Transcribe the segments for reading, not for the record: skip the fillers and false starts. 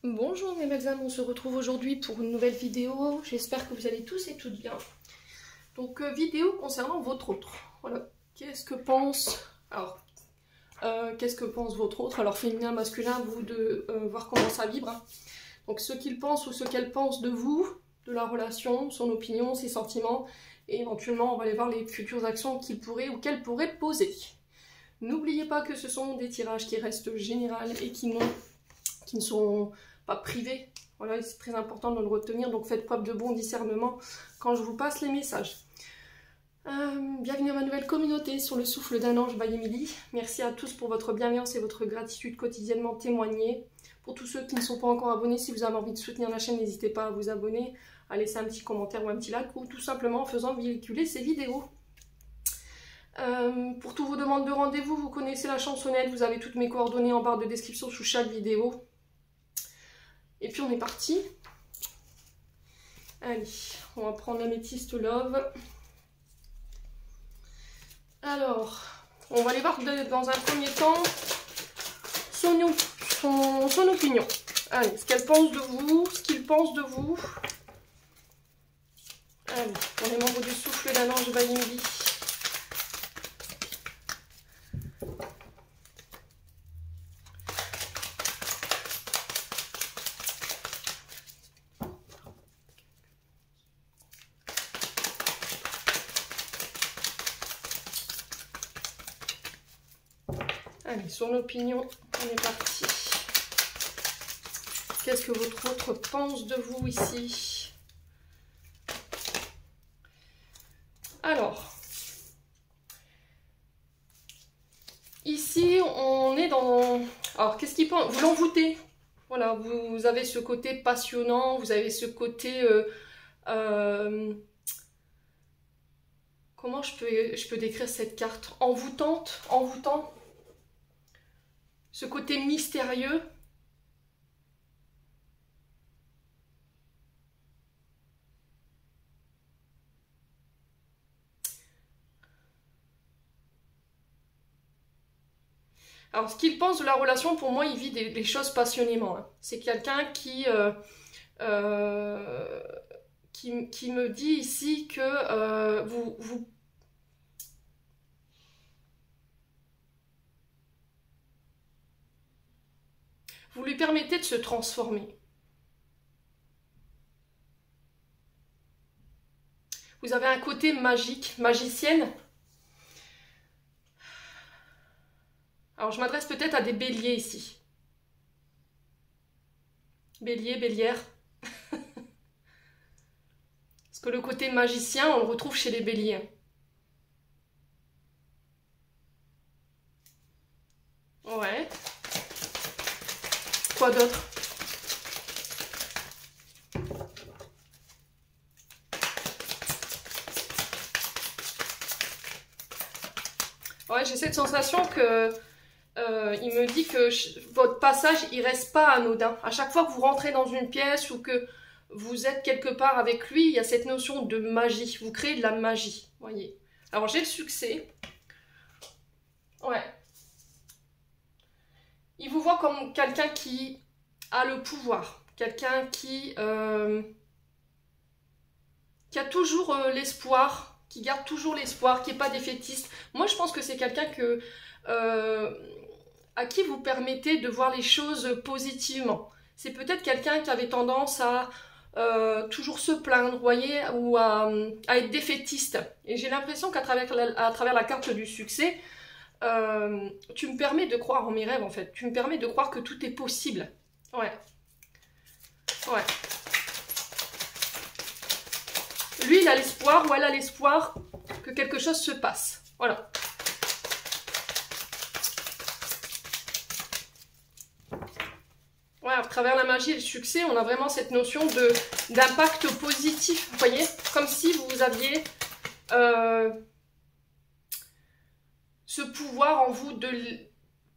Bonjour mes belles âmes, on se retrouve aujourd'hui pour une nouvelle vidéo. J'espère que vous allez tous et toutes bien. Donc vidéo concernant votre autre. Voilà. Qu'est-ce que pense votre autre? Alors féminin, masculin, vous de voir comment ça vibre. Hein. Donc ce qu'il pense ou ce qu'elle pense de vous, de la relation, son opinion, ses sentiments, et éventuellement on va aller voir les futures actions qu'il pourrait ou qu'elle pourrait poser. N'oubliez pas que ce sont des tirages qui restent généraux et qui ne sont pas privés. Voilà, c'est très important de le retenir, donc faites preuve de bon discernement quand je vous passe les messages. Bienvenue à ma nouvelle communauté sur le souffle d'un ange by Emily. Merci à tous pour votre bienveillance et votre gratitude quotidiennement témoignée. Pour tous ceux qui ne sont pas encore abonnés, si vous avez envie de soutenir la chaîne, n'hésitez pas à vous abonner, à laisser un petit commentaire ou un petit like, ou tout simplement en faisant véhiculer ces vidéos. Pour toutes vos demandes de rendez-vous, vous connaissez la chansonnette, vous avez toutes mes coordonnées en barre de description sous chaque vidéo. Et puis on est parti. Allez, on va prendre l'améthyste love. Alors, on va aller voir dans un premier temps son opinion. Allez, ce qu'elle pense de vous, ce qu'il pense de vous. Allez, pour les membres du souffle d'un ange by Emily. Allez, son opinion, on est parti. Qu'est-ce que votre autre pense de vous ici? Alors, ici, on est dans... Alors, qu'est-ce qu'il pense? Vous l'envoûtez. Voilà, vous avez ce côté passionnant, vous avez ce côté... comment je peux décrire cette carte? Envoûtante, envoûtant. Ce côté mystérieux. Alors, ce qu'il pense de la relation, pour moi, il vit les choses passionnément. Hein. C'est quelqu'un qui me dit ici que vous lui permettez de se transformer. Vous avez un côté magique, magicienne. Alors, je m'adresse peut-être à des béliers ici. Bélier, bélière. Parce que le côté magicien, on le retrouve chez les béliers. Ouais. Quoi d'autre? Ouais, j'ai cette sensation que il me dit que votre passage, il reste pas anodin. À chaque fois que vous rentrez dans une pièce ou que vous êtes quelque part avec lui, il y a cette notion de magie. Vous créez de la magie, voyez. Alors, j'ai le succès. Ouais. Il vous voit comme quelqu'un qui a le pouvoir. Quelqu'un qui a toujours l'espoir, qui garde toujours l'espoir, qui n'est pas défaitiste. Moi, je pense que c'est quelqu'un à qui vous permettez de voir les choses positivement. C'est peut-être quelqu'un qui avait tendance à toujours se plaindre, vous voyez, ou à être défaitiste. Et j'ai l'impression qu'à travers la carte du succès, tu me permets de croire en mes rêves, en fait. Tu me permets de croire que tout est possible. Ouais. Ouais. Lui, il a l'espoir, ou elle a l'espoir que quelque chose se passe. Voilà. Ouais, à travers la magie et le succès, on a vraiment cette notion d'impact positif, vous voyez, comme si vous aviez ce pouvoir en vous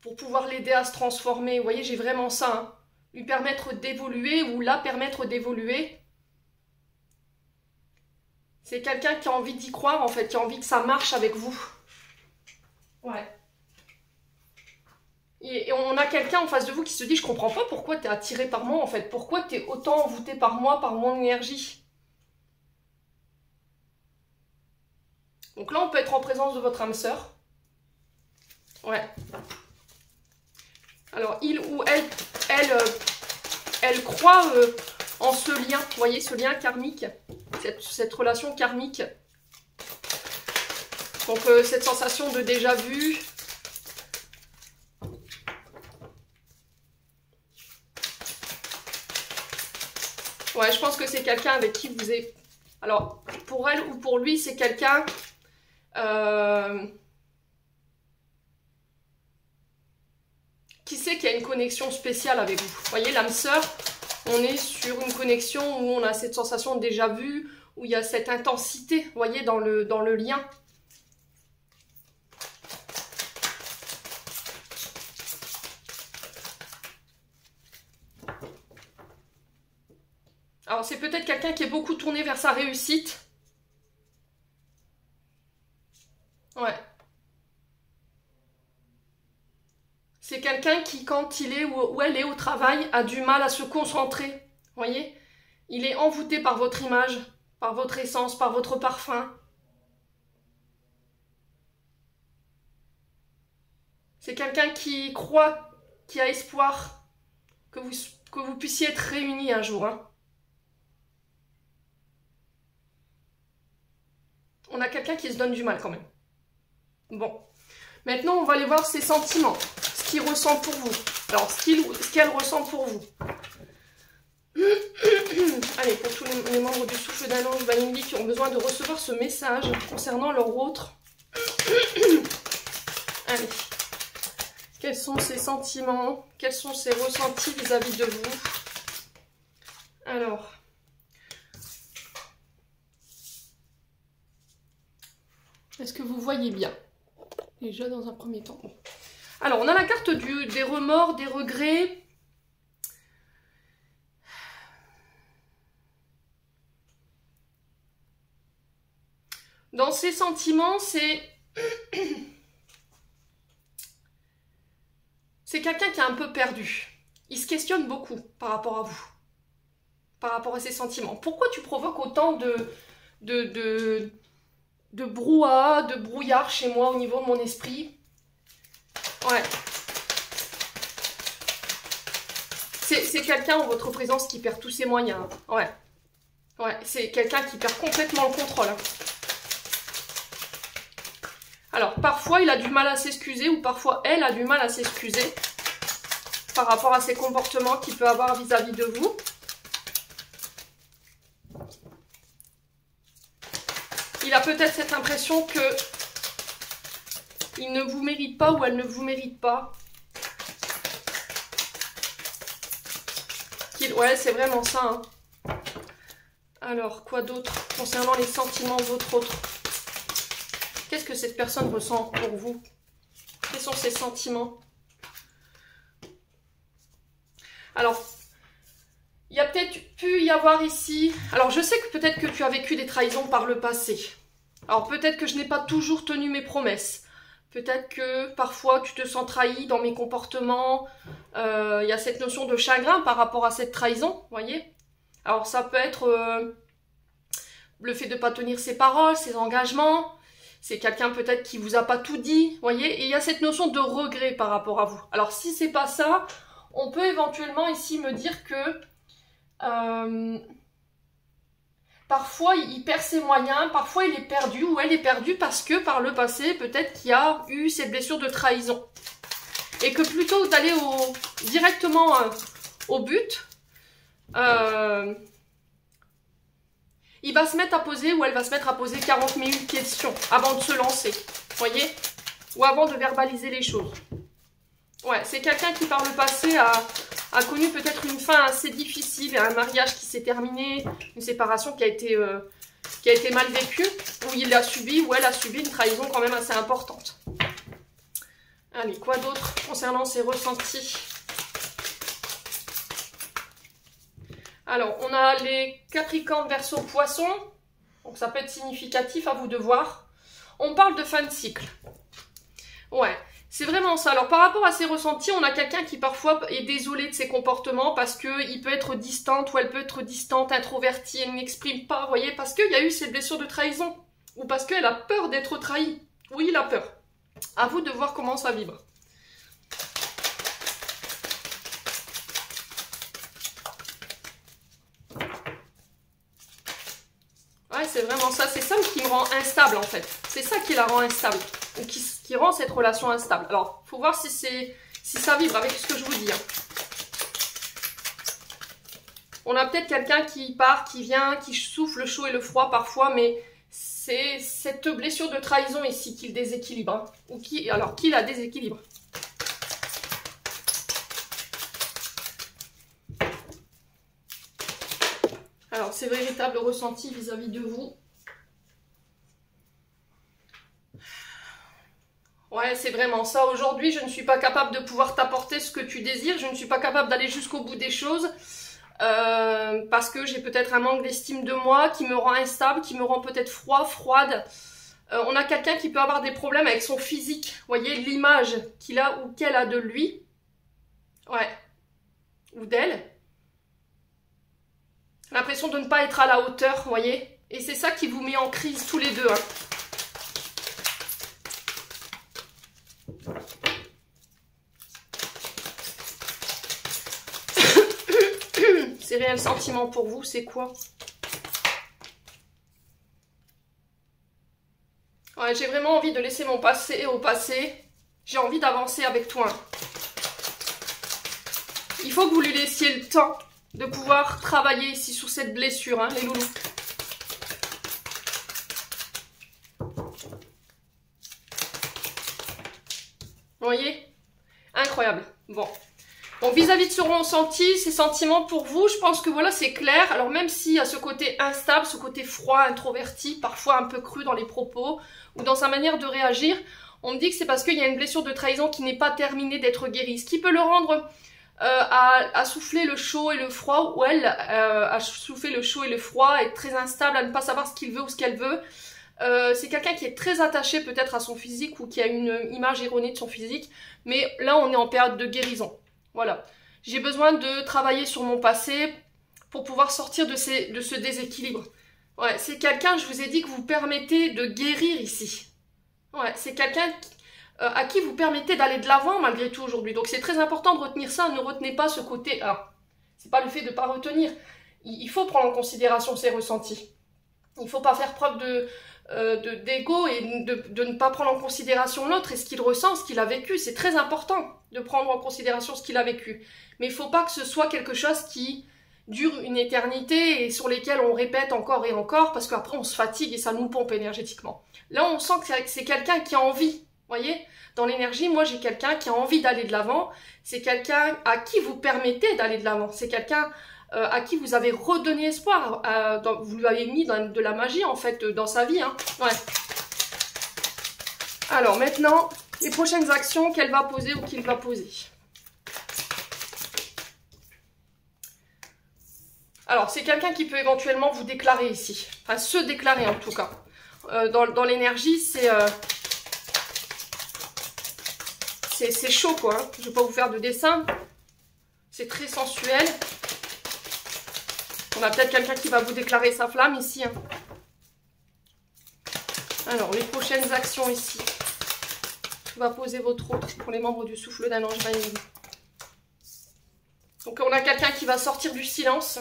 pour pouvoir l'aider à se transformer. Vous voyez, j'ai vraiment ça, hein. Lui permettre d'évoluer ou la permettre d'évoluer. C'est quelqu'un qui a envie d'y croire, en fait, qui a envie que ça marche avec vous. Ouais. Et on a quelqu'un en face de vous qui se dit, je comprends pas pourquoi tu es attiré par moi en fait. Pourquoi tu es autant envoûté par moi, par mon énergie. Donc là, on peut être en présence de votre âme sœur. Ouais. Alors, il ou elle croit en ce lien. Vous voyez, ce lien karmique. Cette relation karmique. Donc, cette sensation de déjà vu. Ouais, je pense que c'est quelqu'un avec qui vous êtes... Alors, pour elle ou pour lui, c'est quelqu'un... qui sait qu'il y a une connexion spéciale avec vous. Vous voyez, l'âme sœur, on est sur une connexion où on a cette sensation de déjà vu, où il y a cette intensité, vous voyez, dans le lien. Alors, c'est peut-être quelqu'un qui est beaucoup tourné vers sa réussite. Ouais. C'est quelqu'un qui, quand il est ou elle est au travail, a du mal à se concentrer. Vous voyez? Il est envoûté par votre image, par votre essence, par votre parfum. C'est quelqu'un qui croit, qui a espoir que vous puissiez être réunis un jour. Hein. On a quelqu'un qui se donne du mal quand même. Bon. Maintenant, on va aller voir ses sentiments. Ce qu'il ressent pour vous. Alors, ce qu'elle ressent pour vous. Allez, pour tous les membres du souffle d'un ange Banimbi qui ont besoin de recevoir ce message concernant leur autre. Allez. Quels sont ses sentiments? Quels sont ses ressentis vis-à-vis de vous? Alors. Est-ce que vous voyez bien? Déjà dans un premier temps. Bon. Alors, on a la carte des remords, des regrets. Dans ces sentiments, c'est quelqu'un qui est un peu perdu. Il se questionne beaucoup par rapport à vous. Par rapport à ses sentiments. Pourquoi tu provoques autant de brouhaha, de brouillard chez moi au niveau de mon esprit? Ouais. C'est quelqu'un en votre présence qui perd tous ses moyens. Ouais. Ouais, c'est quelqu'un qui perd complètement le contrôle. Hein. Alors, parfois, il a du mal à s'excuser ou parfois, elle a du mal à s'excuser par rapport à ses comportements qu'il peut avoir vis-à-vis de vous. Il a peut-être cette impression que il ne vous mérite pas ou elle ne vous mérite pas. Ouais, c'est vraiment ça. Hein. Alors, quoi d'autre concernant les sentiments votre autre? Qu'est-ce que cette personne ressent pour vous? Quels sont ses sentiments? Alors, il y a peut-être pu y avoir ici... Alors, je sais que peut-être que tu as vécu des trahisons par le passé. Alors, peut-être que je n'ai pas toujours tenu mes promesses. Peut-être que parfois tu te sens trahi dans mes comportements. Il y a cette notion de chagrin par rapport à cette trahison, vous voyez. Alors, ça peut être le fait de ne pas tenir ses paroles, ses engagements. C'est quelqu'un peut-être qui vous a pas tout dit, vous voyez. Et il y a cette notion de regret par rapport à vous. Alors, si c'est pas ça, on peut éventuellement ici me dire que... parfois, il perd ses moyens, parfois il est perdu ou elle est perdue parce que par le passé, peut-être qu'il y a eu ces blessures de trahison. Et que plutôt d'aller directement au but, il va se mettre à poser ou elle va se mettre à poser 40 000 questions avant de se lancer, vous voyez? Ou avant de verbaliser les choses. Ouais, c'est quelqu'un qui par le passé a connu peut-être une fin assez difficile, un mariage qui s'est terminé, une séparation qui a été mal vécue, où il a subi ou elle a subi une trahison quand même assez importante. Allez, quoi d'autre concernant ses ressentis? Alors, on a les Capricornes, Verseau, Poissons, donc ça peut être significatif, à vous de voir. On parle de fin de cycle. Ouais. C'est vraiment ça. Alors par rapport à ses ressentis, on a quelqu'un qui parfois est désolé de ses comportements parce qu'il peut être distante ou elle peut être distante, introvertie, elle n'exprime pas, vous voyez, parce qu'il y a eu cette blessure de trahison ou parce qu'elle a peur d'être trahie. Oui, il a peur. À vous de voir comment ça vibre. Ouais, c'est vraiment ça. C'est ça qui me rend instable en fait. C'est ça qui la rend instable. Ou qui rend cette relation instable. Alors, il faut voir si ça vibre avec ce que je vous dis. Hein. On a peut-être quelqu'un qui part, qui vient, qui souffle le chaud et le froid parfois, mais c'est cette blessure de trahison ici qui le déséquilibre. Hein. Ou qui la déséquilibre. Alors, ces véritables ressentis vis-à-vis de vous. Ouais, c'est vraiment ça. Aujourd'hui, je ne suis pas capable de pouvoir t'apporter ce que tu désires. Je ne suis pas capable d'aller jusqu'au bout des choses. Parce que j'ai peut-être un manque d'estime de moi qui me rend instable, qui me rend peut-être froide. On a quelqu'un qui peut avoir des problèmes avec son physique. Vous voyez, l'image qu'il a ou qu'elle a de lui. Ouais. Ou d'elle. L'impression de ne pas être à la hauteur, vous voyez. Et c'est ça qui vous met en crise tous les deux. Hein. Ces réels sentiments pour vous, c'est quoi? Ouais, j'ai vraiment envie de laisser mon passé au passé. J'ai envie d'avancer avec toi. Il faut que vous lui laissiez le temps de pouvoir travailler ici sur cette blessure, hein, les loulous. Vous voyez? Incroyable. Bon. Donc vis-à-vis de ce ressenti, ces sentiments pour vous, je pense que voilà, c'est clair. Alors même s'il y a ce côté instable, ce côté froid, introverti, parfois un peu cru dans les propos ou dans sa manière de réagir, on me dit que c'est parce qu'il y a une blessure de trahison qui n'est pas terminée d'être guérie. Ce qui peut le rendre à souffler le chaud et le froid, ou elle, à souffler le chaud et le froid, être très instable, à ne pas savoir ce qu'il veut ou ce qu'elle veut. C'est quelqu'un qui est très attaché peut-être à son physique ou qui a une image erronée de son physique. Mais là, on est en période de guérison. Voilà, j'ai besoin de travailler sur mon passé pour pouvoir sortir de ce déséquilibre. Ouais, c'est quelqu'un, je vous ai dit, que vous permettez de guérir ici. Ouais, c'est quelqu'un à qui vous permettez d'aller de l'avant malgré tout aujourd'hui. Donc c'est très important de retenir ça, ne retenez pas ce côté. Alors, c'est pas le fait de ne pas retenir. Il faut prendre en considération ses ressentis. Il ne faut pas faire preuve d'ego et de ne pas prendre en considération l'autre et ce qu'il ressent, ce qu'il a vécu. C'est très important de prendre en considération ce qu'il a vécu. Mais il ne faut pas que ce soit quelque chose qui dure une éternité et sur lesquels on répète encore et encore parce qu'après on se fatigue et ça nous pompe énergétiquement. Là, on sent que c'est quelqu'un qui a envie. Vous voyez, dans l'énergie, moi j'ai quelqu'un qui a envie d'aller de l'avant. C'est quelqu'un à qui vous permettez d'aller de l'avant. C'est quelqu'un à qui vous avez redonné espoir, vous lui avez mis de la magie en fait dans sa vie. Hein. Ouais. Alors maintenant, les prochaines actions qu'elle va poser ou qu'il va poser. Alors c'est quelqu'un qui peut éventuellement vous déclarer ici, enfin se déclarer en tout cas. Dans l'énergie, c'est chaud quoi. Hein. Je ne vais pas vous faire de dessin. C'est très sensuel. On a peut-être quelqu'un qui va vous déclarer sa flamme ici. Hein. Alors, les prochaines actions ici. On va poser votre autre pour les membres du souffle d'un ange vanille. Donc, on a quelqu'un qui va sortir du silence.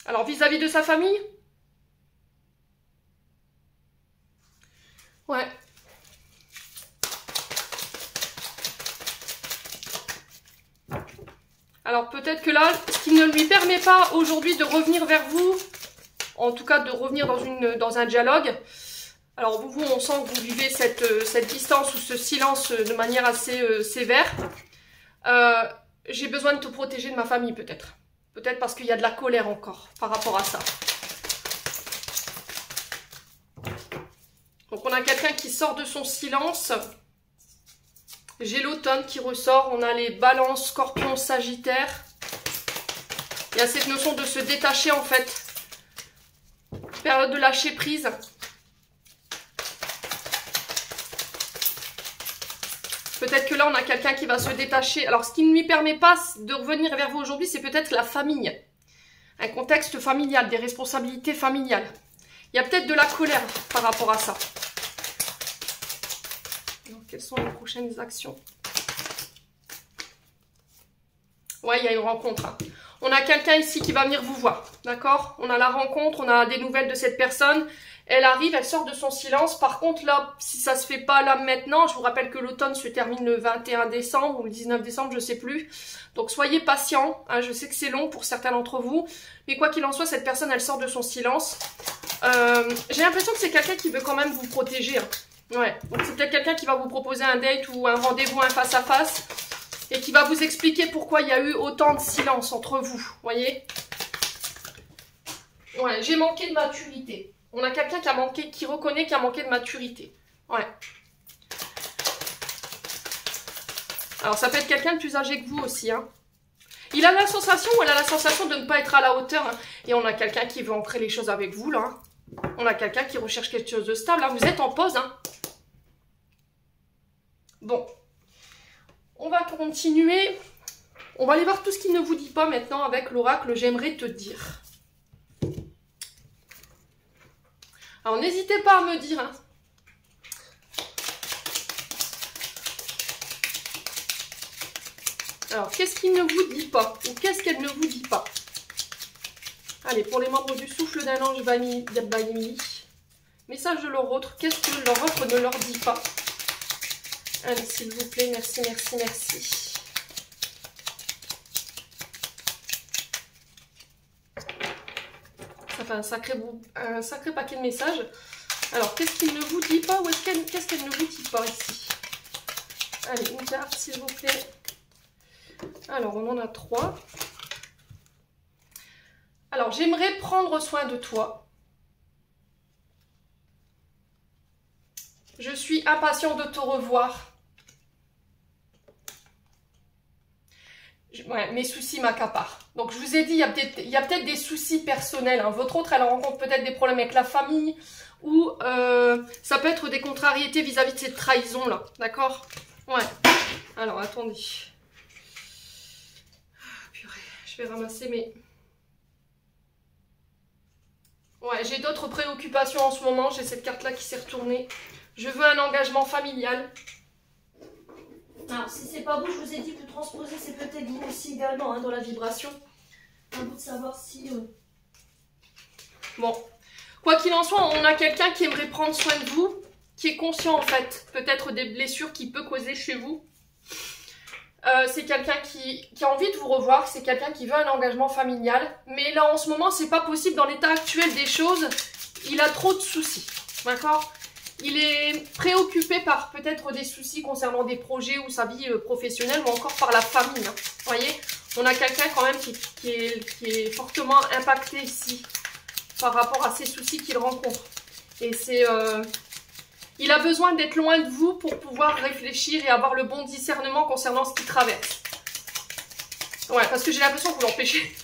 Alors, vis-à-vis de sa famille. Ouais. Alors peut-être que là, ce qui ne lui permet pas aujourd'hui de revenir vers vous, en tout cas de revenir dans un dialogue. Alors vous, on sent que vous vivez cette distance ou ce silence de manière assez sévère. J'ai besoin de te protéger de ma famille peut-être. Peut-être parce qu'il y a de la colère encore par rapport à ça. Donc on a quelqu'un qui sort de son silence. J'ai l'automne qui ressort. On a les balances, scorpions, sagittaires. Il y a cette notion de se détacher en fait. Période de lâcher prise. Peut-être que là, on a quelqu'un qui va se détacher. Alors, ce qui ne lui permet pas de revenir vers vous aujourd'hui, c'est peut-être la famille. Un contexte familial, des responsabilités familiales. Il y a peut-être de la colère par rapport à ça. Alors, quelles sont les prochaines actions? Ouais, il y a une rencontre. Hein. On a quelqu'un ici qui va venir vous voir. D'accord? On a la rencontre, on a des nouvelles de cette personne. Elle arrive, elle sort de son silence. Par contre, là, si ça se fait pas là maintenant, je vous rappelle que l'automne se termine le 21 décembre ou le 19 décembre, je sais plus. Donc, soyez patients. Hein, je sais que c'est long pour certains d'entre vous. Mais quoi qu'il en soit, cette personne, elle sort de son silence. J'ai l'impression que c'est quelqu'un qui veut quand même vous protéger. Hein. Ouais. Donc, c'est peut-être quelqu'un qui va vous proposer un date ou un rendez-vous, un face-à-face. Et qui va vous expliquer pourquoi il y a eu autant de silence entre vous. Voyez? Ouais, j'ai manqué de maturité. On a quelqu'un qui reconnaît qu'il a manqué de maturité. Ouais. Alors, ça peut être quelqu'un de plus âgé que vous aussi. Hein. Il a la sensation ou elle a la sensation de ne pas être à la hauteur. Hein. Et on a quelqu'un qui veut ancrer les choses avec vous, là. Hein. On a quelqu'un qui recherche quelque chose de stable. Là, vous êtes en pause. Hein. Bon. On va continuer. On va aller voir tout ce qu'il ne vous dit pas maintenant avec l'oracle. J'aimerais te dire. Alors, n'hésitez pas à me dire. Hein. Alors, qu'est-ce qu'il ne vous dit pas? Ou qu'est-ce qu'elle ne vous dit pas? Allez, pour les membres du souffle d'un ange Baïmi. Message de leur autre. Qu'est-ce que leur autre ne leur dit pas? Allez, s'il vous plaît. Merci, merci, merci. Ça fait un sacré paquet de messages. Alors, qu'est-ce qu'il ne vous dit pas ou qu'est-ce qu'elle ne vous dit pas ici? Allez, une carte, s'il vous plaît. Alors, on en a 3. Alors, j'aimerais prendre soin de toi. Je suis impatient de te revoir. Ouais, mes soucis m'accaparent. Donc, je vous ai dit, il y a peut-être des soucis personnels. Hein. Votre autre, elle rencontre peut-être des problèmes avec la famille ou ça peut être des contrariétés vis-à-vis de cette trahison-là. D'accord? Ouais. Alors, attendez. Purée, je vais ramasser mes... Ouais, j'ai d'autres préoccupations en ce moment. J'ai cette carte-là qui s'est retournée. Je veux un engagement familial. Alors, si c'est pas vous, je vous ai dit que transposer, c'est peut-être vous aussi également hein, dans la vibration. À vous de savoir si... Bon. Quoi qu'il en soit, on a quelqu'un qui aimerait prendre soin de vous, qui est conscient en fait, peut-être des blessures qu'il peut causer chez vous. C'est quelqu'un qui a envie de vous revoir, c'est quelqu'un qui veut un engagement familial. Mais là, en ce moment, c'est pas possible dans l'état actuel des choses. Il a trop de soucis, d'accord ? Il est préoccupé par peut-être des soucis concernant des projets ou sa vie professionnelle ou encore par la famille. Hein. Vous voyez, on a quelqu'un quand même qui est fortement impacté ici par rapport à ces soucis qu'il rencontre. Et c'est... il a besoin d'être loin de vous pour pouvoir réfléchir et avoir le bon discernement concernant ce qu'il traverse. Ouais, parce que j'ai l'impression que vous l'empêchez.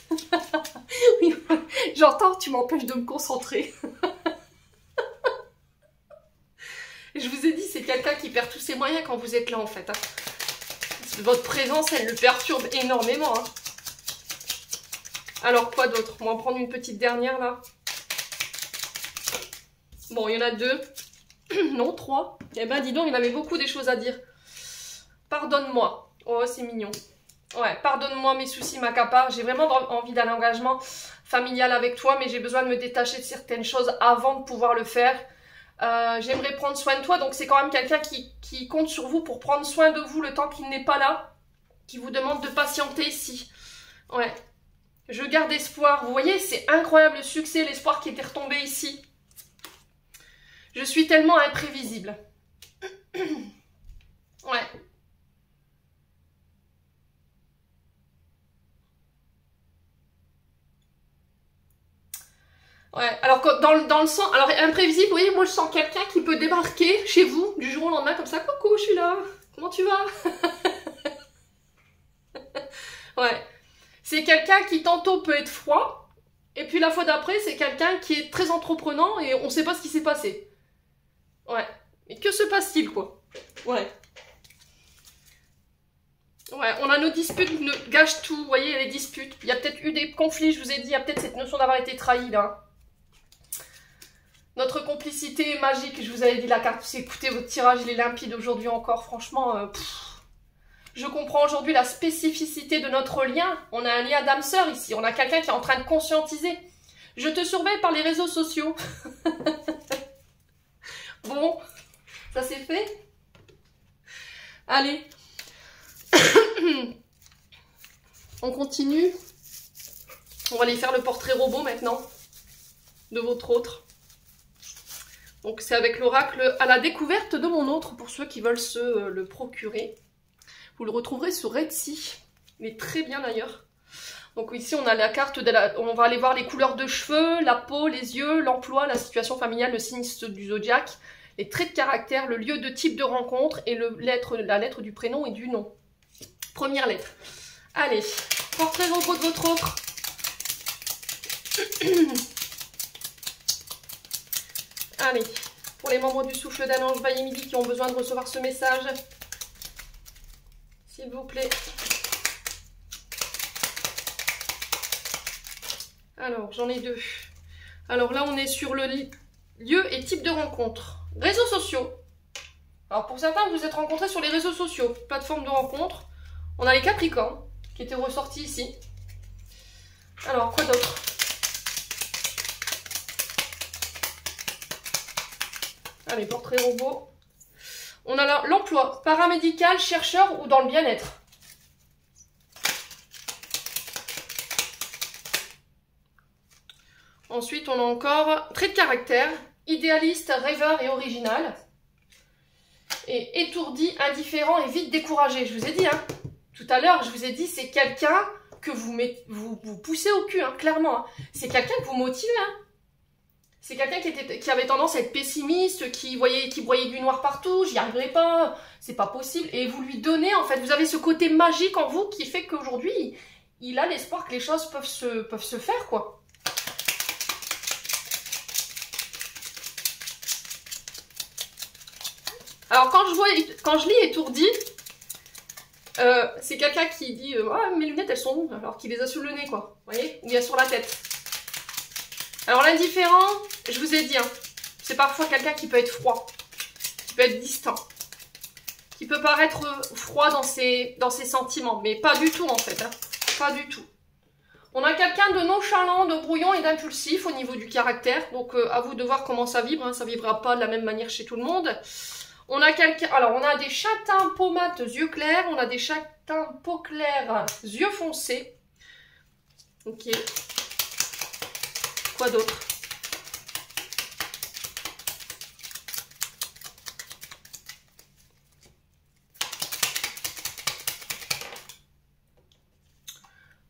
Oui, j'entends, tu m'empêches de me concentrer. Je vous ai dit, c'est quelqu'un qui perd tous ses moyens quand vous êtes là, en fait. Hein. Votre présence, elle le perturbe énormément. Hein. Alors, quoi d'autre? On va en prendre une petite dernière, là. Bon, il y en a 2. Non, 3. Eh ben, dis donc, il avait beaucoup des choses à dire. Pardonne-moi. Oh, c'est mignon. Ouais, pardonne-moi, mes soucis m'accaparent. J'ai vraiment envie d'un engagement familial avec toi, mais j'ai besoin de me détacher de certaines choses avant de pouvoir le faire. J'aimerais prendre soin de toi, donc c'est quand même quelqu'un qui compte sur vous pour prendre soin de vous le temps qu'il n'est pas là, qui vous demande de patienter ici. Ouais, je garde espoir. Vous voyez, c'est incroyable le succès, l'espoir qui était retombé ici. Je suis tellement imprévisible. Ouais. Ouais, alors dans le sens, alors imprévisible, vous voyez, moi je sens quelqu'un qui peut débarquer chez vous du jour au lendemain comme ça, coucou, je suis là, comment tu vas? Ouais, C'est quelqu'un qui tantôt peut être froid, et puis la fois d'après, c'est quelqu'un qui est très entreprenant et on sait pas ce qui s'est passé. Ouais. Mais que se passe-t-il, quoi? Ouais. Ouais, on a nos disputes, gâche tout, vous voyez, les disputes. Il y a peut-être eu des conflits, je vous ai dit, il y a peut-être cette notion d'avoir été trahi, là. Notre complicité est magique, je vous avais dit, la carte, écoutez, votre tirage, il est limpide aujourd'hui encore, franchement, je comprends aujourd'hui la spécificité de notre lien. On a un lien d'âme-sœur ici, on a quelqu'un qui est en train de conscientiser. Je te surveille par les réseaux sociaux. Bon, ça c'est fait. Allez. On continue. On va aller faire le portrait robot maintenant de votre autre. Donc c'est avec l'oracle à la découverte de mon autre pour ceux qui veulent se le procurer. Vous le retrouverez sur Etsy. Il est très bien d'ailleurs. Donc ici on a la carte de la... On va aller voir les couleurs de cheveux, la peau, les yeux, l'emploi, la situation familiale, le signe du zodiaque, les traits de caractère, le lieu de type de rencontre et la lettre du prénom et du nom. Première lettre. Allez, portrait robot de votre autre. Allez, pour les membres du souffle d'Ange Vaille Midi qui ont besoin de recevoir ce message, s'il vous plaît. Alors, j'en ai deux. Alors là, on est sur le lieu et type de rencontre. Réseaux sociaux. Alors pour certains, vous êtes rencontrés sur les réseaux sociaux, plateforme de rencontre. On a les Capricornes qui étaient ressortis ici. Alors, quoi d'autre? Allez, portrait robot. On a l'emploi, paramédical, chercheur ou dans le bien-être. Ensuite, on a encore trait de caractère, idéaliste, rêveur et original. Et étourdi, indifférent et vite découragé. Je vous ai dit, hein. Tout à l'heure, je vous ai dit, c'est quelqu'un que vous poussez au cul, hein, clairement. Hein. C'est quelqu'un que vous motivez. Hein. C'est quelqu'un qui avait tendance à être pessimiste, qui voyait du noir partout, j'y arriverai pas, c'est pas possible. Et vous lui donnez, en fait, vous avez ce côté magique en vous qui fait qu'aujourd'hui, il a l'espoir que les choses peuvent se faire, quoi. Alors, quand je lis étourdi, c'est quelqu'un qui dit ah, mes lunettes elles sont où? Alors qu'il les a sur le nez, quoi. Vous voyez? Ou bien sur la tête. Alors, l'indifférent, je vous ai dit, hein, c'est parfois quelqu'un qui peut être froid, qui peut être distant, qui peut paraître froid dans ses sentiments, mais pas du tout en fait, hein, pas du tout. On a quelqu'un de nonchalant, de brouillon et d'impulsif au niveau du caractère, donc à vous de voir comment ça vibre, hein, ça vibrera pas de la même manière chez tout le monde. On a quelqu'un, alors on a des châtains peau mate yeux clairs, on a des châtains peau claire yeux foncés. Ok. Quoi d'autre?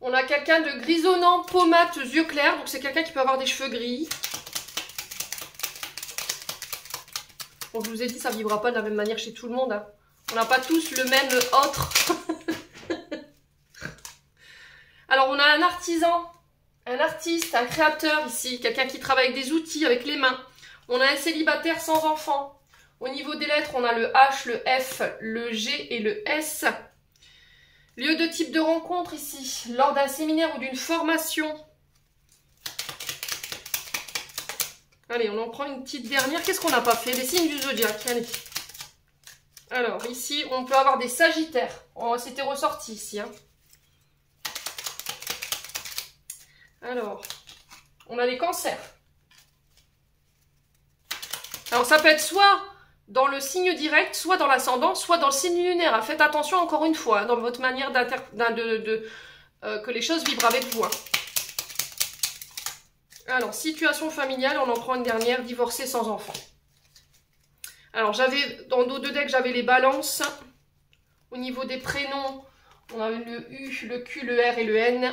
On a quelqu'un de grisonnant, peau mate, yeux clairs. Donc c'est quelqu'un qui peut avoir des cheveux gris. Bon, je vous ai dit, ça ne vibrera pas de la même manière chez tout le monde. Hein. On n'a pas tous le même autre. Alors on a un artisan, un artiste, un créateur ici. Quelqu'un qui travaille avec des outils, avec les mains. On a un célibataire sans enfant. Au niveau des lettres, on a le H, le F, le G et le S. Lieu de type de rencontre ici, lors d'un séminaire ou d'une formation. Allez, on en prend une petite dernière. Qu'est-ce qu'on n'a pas fait? Les signes du zodiaque, allez. Alors, ici, on peut avoir des sagittaires. Oh, c'était ressorti ici. Hein. Alors, on a les cancers. Alors, ça peut être soit dans le signe direct, soit dans l'ascendant, soit dans le signe lunaire. Faites attention encore une fois, dans votre manière que les choses vibrent avec vous. Hein. Alors, situation familiale, on en prend une dernière, divorcé sans enfant. Alors, dans nos deux decks, j'avais les balances. Au niveau des prénoms, on avait le U, le Q, le R et le N.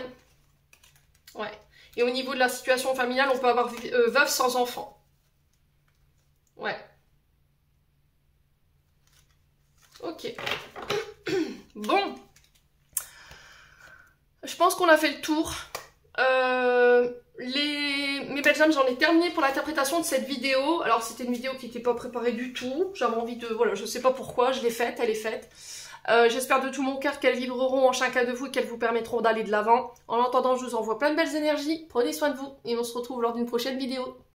Ouais. Et au niveau de la situation familiale, on peut avoir veuve sans enfant. Ouais. Ok. Bon. Je pense qu'on a fait le tour. Mes belles âmes, j'en ai terminé pour l'interprétation de cette vidéo. Alors c'était une vidéo qui n'était pas préparée du tout. J'avais envie de... Voilà, je sais pas pourquoi, je l'ai faite, elle est faite. J'espère de tout mon cœur qu'elles vibreront en chacun de vous et qu'elles vous permettront d'aller de l'avant. En attendant, je vous envoie plein de belles énergies. Prenez soin de vous et on se retrouve lors d'une prochaine vidéo.